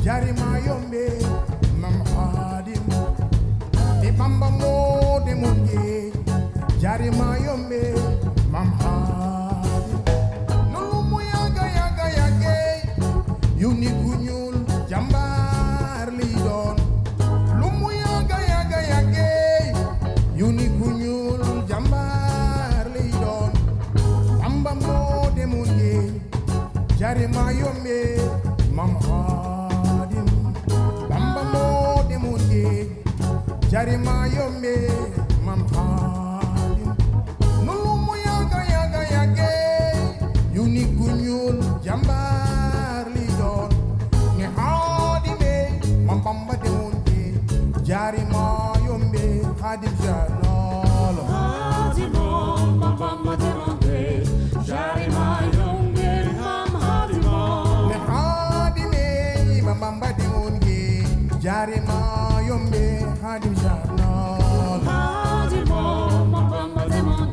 jari mayombe mam hadim di Bamba mo de munge jari mayombe mam hadim nulu mu yaga yaga yage yuni kunyul jambar li don lu mu yaga yaga yage yuni kunyul jambar li don Bamba mo de munge jari mayombe mam hadim Bamba mo de munge jari mayombe mam hadim nulu mu yaga yaga yage yuni kunyul jambar li don ni hadime mam Bamba de munge jari mayombe hadim janol hadimo mam Bamba de munge jari mayombe mam hadimo ni hadime mam Bamba de munge jari mayombe hadim janol hadimo mam Bamba de munge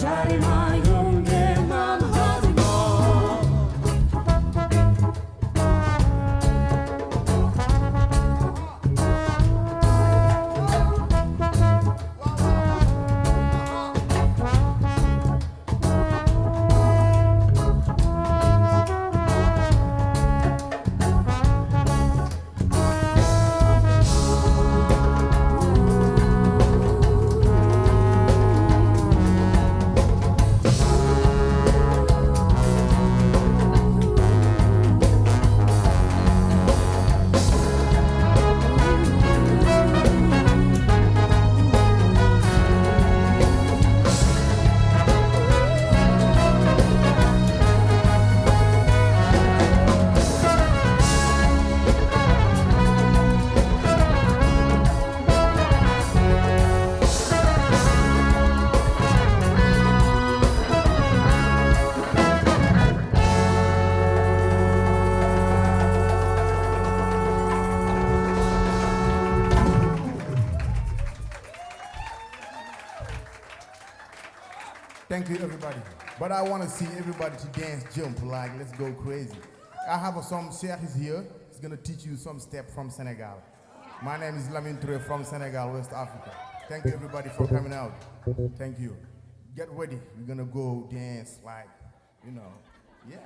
jari mayombe mam hadimo Thank you, everybody. But I want to see everybody to dance, jump, like, let's go crazy. I have a song, Seck is here. gonna teach you some step from Senegal. My name is Lamine Touré from Senegal, West Africa. Thank you everybody for coming out. Thank you. Get ready. We're gonna go dance like, you know, yeah.